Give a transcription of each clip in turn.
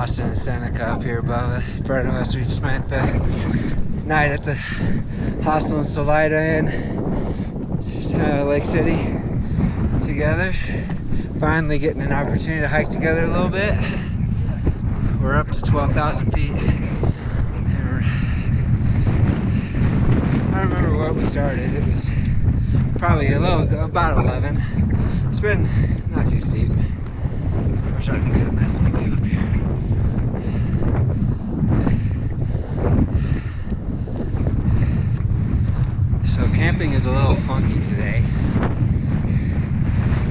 Austin and Seneca up here above. In front of us, we spent the night at the hostel in Salida in Lake City together. Finally getting an opportunity to hike together a little bit. We're up to 12,000 feet. I don't remember where we started. It was probably about 11. It's been not too steep. We're starting to get a nice little view up here. So camping is a little funky today.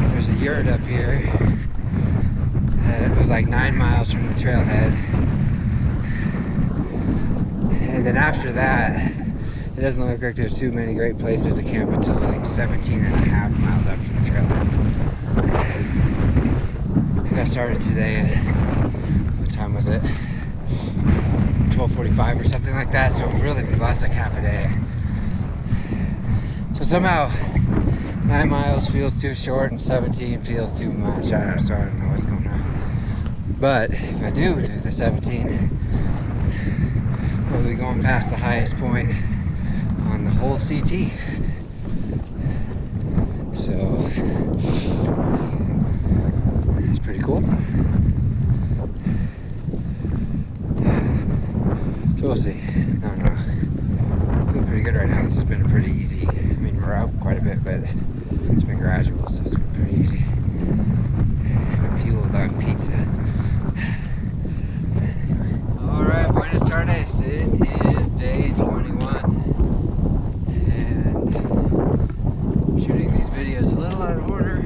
There's a yurt up here that was like 9 miles from the trailhead. And then after that, it doesn't look like there's too many great places to camp until like 17.5 miles after the trailhead. I got started today at, what time was it? 12:45 or something like that, so really we lost like half a day. So somehow 9 miles feels too short and 17 feels too much. So I don't know what's going on. But if I do the 17, we'll be going past the highest point on the whole CT. So it's pretty cool. So we'll see. I don't know. I feel pretty good right now. This has been a pretty easy. I mean, we're out quite a bit, but it's been gradual, so it's been pretty easy. I'm fueled on pizza. Alright, Buenos Tardes. It is day 21. And I'm shooting these videos a little out of order.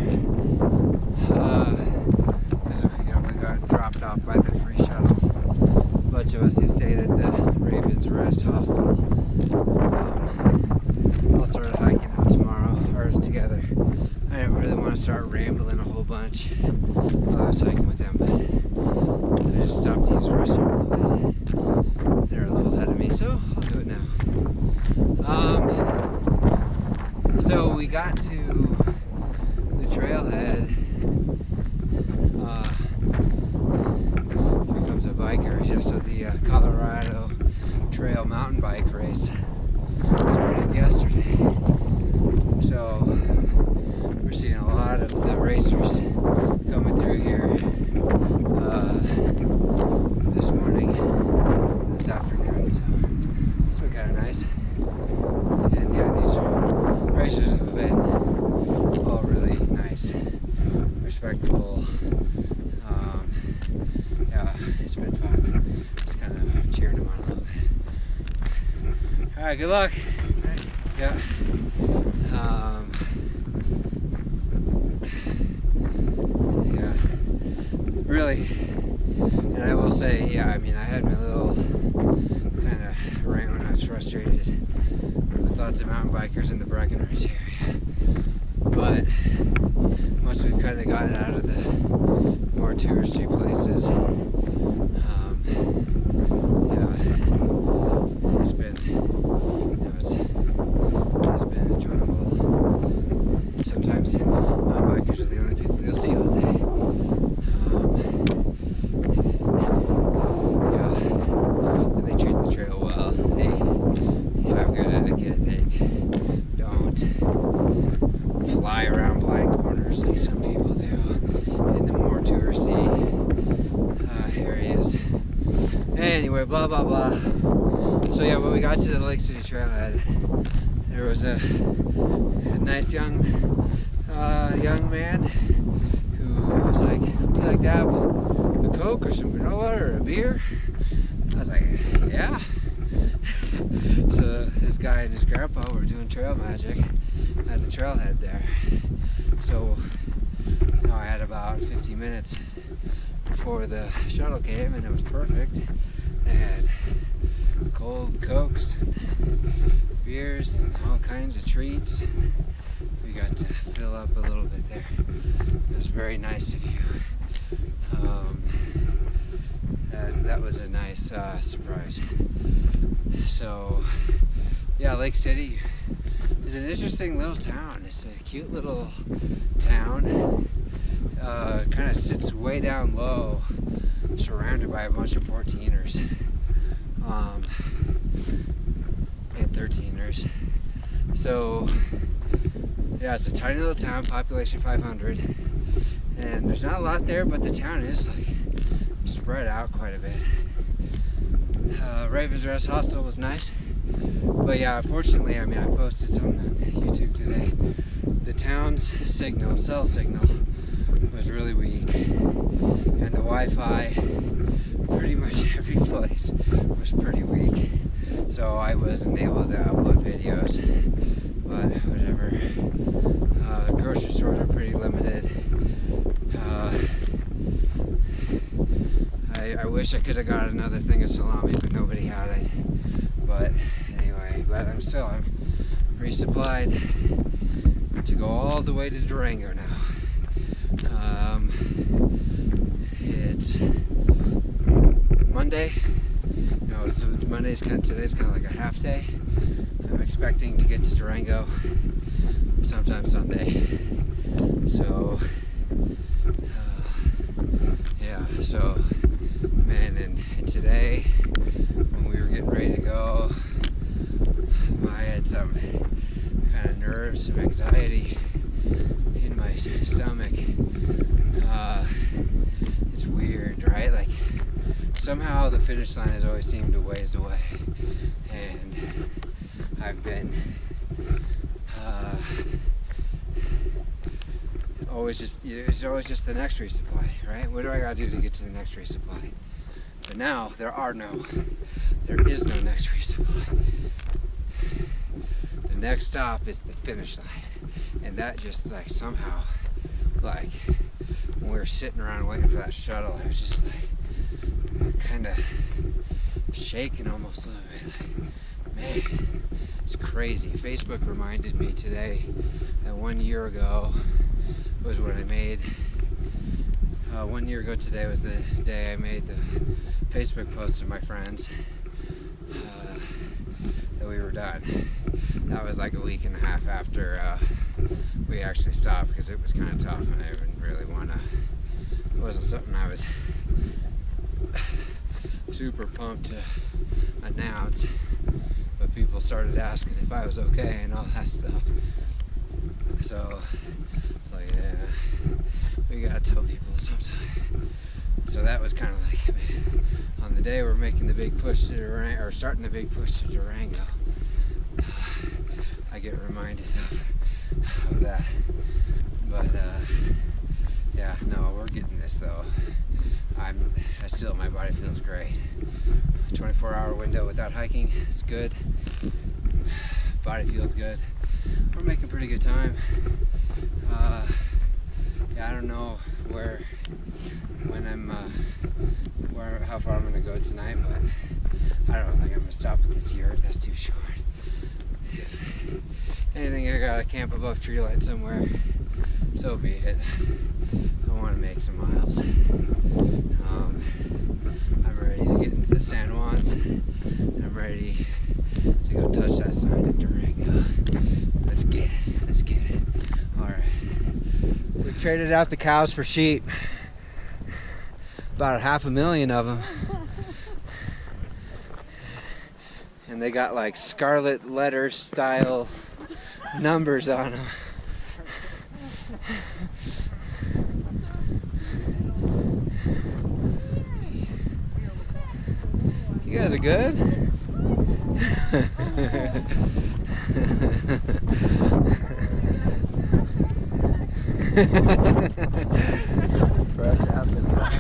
Because we got dropped off by the free shuttle. A bunch of us who stayed at the Ravens Rest hostel. I'll start hiking out tomorrow, or together. I didn't really want to start rambling a whole bunch while I was hiking with them, but I just stopped to use the restroom a little bit. They're a little ahead of me, so I'll do it now. So we got to the trailhead. Here comes a biker. So the Colorado Trail mountain bike race started yesterday. So we're seeing a lot of the racers coming through here this morning, this afternoon. So it's been kind of nice. And yeah, these racers have been all really nice, respectable. Yeah, it's been fun. Just kind of cheering them on a little bit. All right, good luck. Yeah. Yeah. Really. And I will say, yeah, I mean, I had my little kind of rant when I was frustrated with lots of mountain bikers in the Breckenridge area. But once we've kind of gotten out of the more touristy places, yeah, it's been enjoyable. Sometimes mountain bikers are the only people you'll see all day. Yeah, and they treat the trail well. They have good etiquette. They don't fly around blind corners like some people do in the more touristy areas. Anyway, blah blah blah. So yeah, when we got to the Lake City trailhead, there was a nice young man who was like, "Would you like to have a Coke or some granola or a beer?" I was like, "Yeah." So this guy and his grandpa were doing trail magic at the trailhead there. So I had about 50 minutes before the shuttle came, and it was perfect. They had cold Cokes and beers and all kinds of treats. We got to fill up a little bit there. It was very nice of you. That was a nice surprise. So yeah, Lake City is an interesting little town. It's a cute little town. Kind of sits way down low surrounded by a bunch of 14ers and 13ers. So yeah, it's a tiny little town, population 500, and there's not a lot there, but the town is like spread out quite a bit. Raven's Rest Hostel was nice, but yeah, unfortunately, I mean, I posted something on YouTube today. The town's signal, cell signal, was really weak, and the Wi-Fi, pretty much every place, was pretty weak. So I wasn't able to upload videos, but whatever. Grocery stores are pretty limited. I wish I could have got another thing of salami, but nobody had it. But anyway, I'm resupplied to go all the way to Durango now. It's Monday. No, so today's kind of like a half day. I'm expecting to get to Durango sometime Sunday. So yeah, so man, and today when we were getting ready to go, I had some kind of nerves, some anxiety in my stomach. It's weird, right? Like somehow the finish line has always seemed a ways away, and I've been it's always just the next resupply, right? What do I gotta do to get to the next resupply? But now there is no next resupply. The next stop is the finish line, and that just like somehow, like when we were sitting around waiting for that shuttle, I was just like kind of shaking almost a little bit. Like, man, it's crazy. Facebook reminded me today that 1 year ago was when I made. 1 year ago today was the day I made the Facebook post to my friends that we were done. That was like a week and a half after we actually stopped, because it was kind of tough and I didn't really want to. It wasn't something I was super pumped to announce, but people started asking if I was okay and all that stuff. So it's like, yeah, we gotta tell people sometime. So that was kind of like, man, on the day we're making the big push to Durango, or starting the big push to Durango, I get reminded of that. But yeah, no, we're getting this though. My body feels great. 24-hour window without hiking, it's good. Body feels good. We're making pretty good time. Yeah, I don't know how far I'm gonna go tonight, but I don't think I'm gonna stop at this yurt. That's too short. If anything, I gotta camp above tree line somewhere. So be it. I want to make some miles. I'm ready to get into the San Juans. I'm ready to go touch that sign in Durango. Let's get it. Let's get it. All right. We traded out the cows for sheep. About 500,000 of them. And they got like scarlet letter style numbers on them. You guys are good? Fresh episode.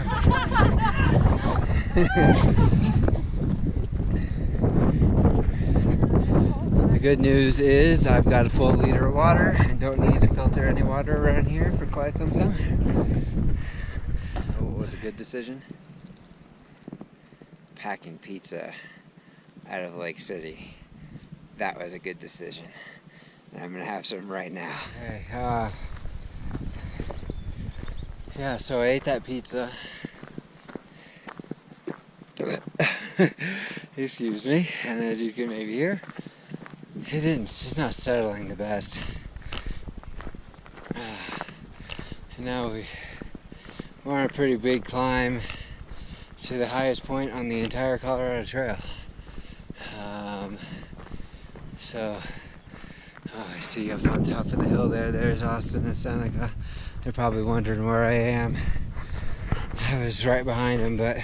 The good news is I've got a full liter of water and don't need to filter any water around here for quite some time. What was a good decision? Packing pizza out of Lake City. That was a good decision. And I'm gonna have some right now. Okay, yeah, so I ate that pizza. Excuse me. And as you can maybe hear, it's not settling the best. And now we're on a pretty big climb to the highest point on the entire Colorado Trail. I see up on top of the hill there's Austin and Seneca. They're probably wondering where I am. I was right behind them, but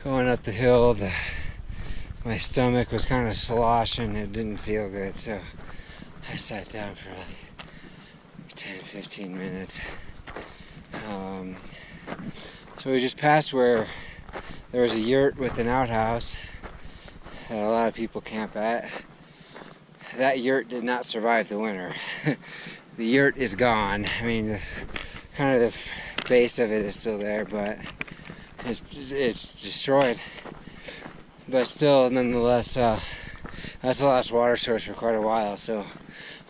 going up the hill, my stomach was kind of sloshing. It didn't feel good, so I sat down for like 10-15 minutes. So we just passed where there was a yurt with an outhouse that a lot of people camp at. That yurt did not survive the winter. The yurt is gone. I mean, kind of the base of it is still there, but it's destroyed. But still, nonetheless, that's the last water source for quite a while. So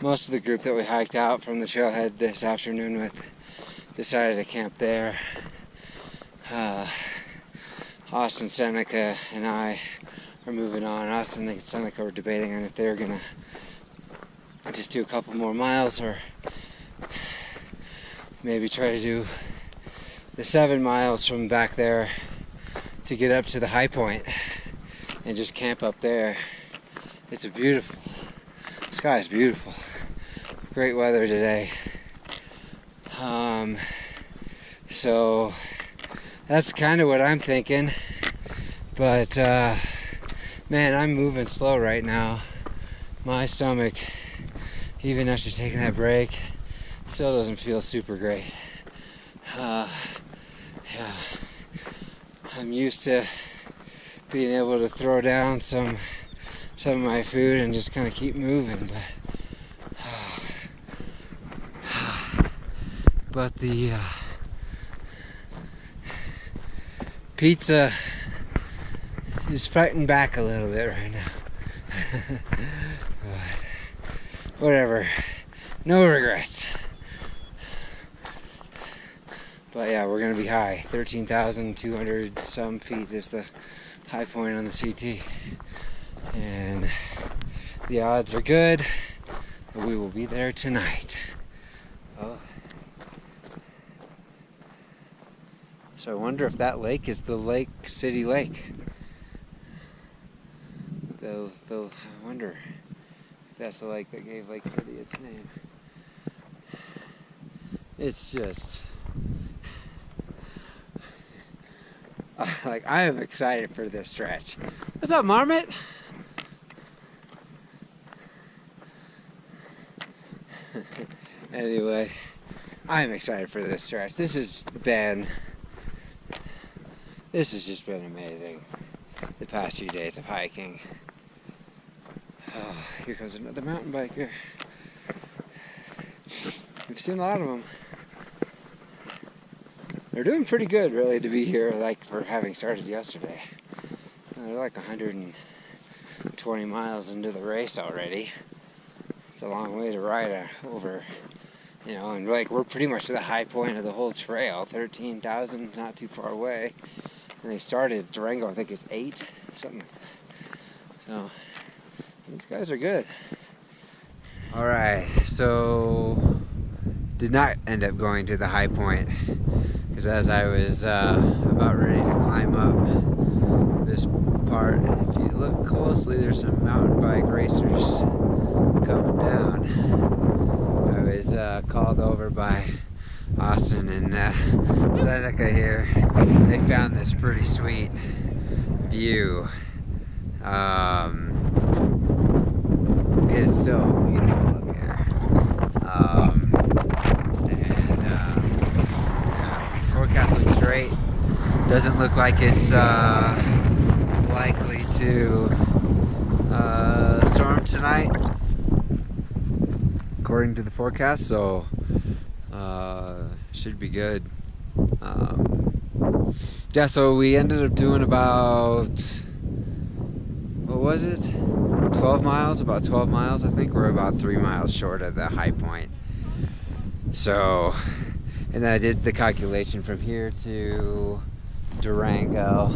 most of the group that we hiked out from the trailhead this afternoon with decided to camp there. Austin, Seneca, and I are moving on. Austin and Seneca were debating on if they were gonna just do a couple more miles or maybe try to do the 7 miles from back there to get up to the high point and just camp up there. It's the sky is beautiful. Great weather today. So that's kind of what I'm thinking. But man, I'm moving slow right now. My stomach, even after taking that break, still doesn't feel super great. Yeah, I'm used to being able to throw down some of my food and just kind of keep moving, but the pizza is fighting back a little bit right now. But whatever, no regrets. But yeah, we're gonna be high. 13,200 some feet is the high point on the CT, and the odds are good that we will be there tonight. Oh. So I wonder if that lake is the Lake City Lake. I wonder if that's the lake that gave Lake City its name. It's just like, I am excited for this stretch. What's up, Marmot? Anyway, I'm excited for this stretch. This has just been amazing, the past few days of hiking. Oh, here comes another mountain biker. We've seen a lot of them. They're doing pretty good, really, to be here, like, for having started yesterday. They're like 120 miles into the race already. It's a long way to ride over, you know, and like, we're pretty much to the high point of the whole trail. 13,000, not too far away. And they started, Durango, I think it's 8, something like that. So, these guys are good. Alright, so did not end up going to the high point, because as I was about ready to climb up this part, and if you look closely, there's some mountain bike racers coming down. I was called over by Austin and Seneca here. They found this pretty sweet view. It's so beautiful up here. Forecast looks great. Doesn't look like it's likely to storm tonight, according to the forecast, so should be good. Yeah, so we ended up doing about, what was it? 12 miles? About 12 miles, I think. We're about 3 miles short of the high point. So, and then I did the calculation from here to Durango,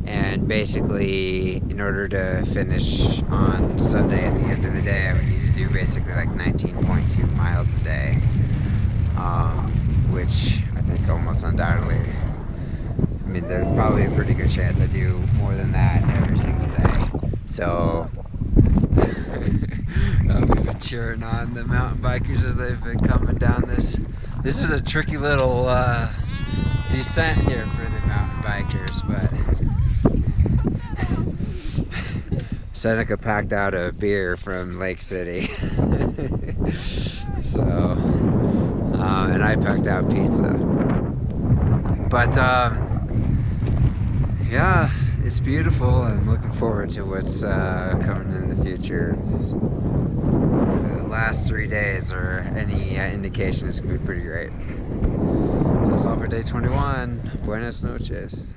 and basically, in order to finish on Sunday at the end of the day, I would need to do basically like 19.2 miles a day, which I think almost undoubtedly, I mean, mean, there's probably a pretty good chance I do more than that every single day. So we've been cheering on the mountain bikers as they've been coming down this. This is a tricky little descent here for the mountain bikers, but Seneca packed out a beer from Lake City. So, and I packed out pizza. But yeah, it's beautiful. I'm looking forward to what's coming in the future. The last 3 days, or any indication, is going to be pretty great. So that's all for day 21. Buenas noches.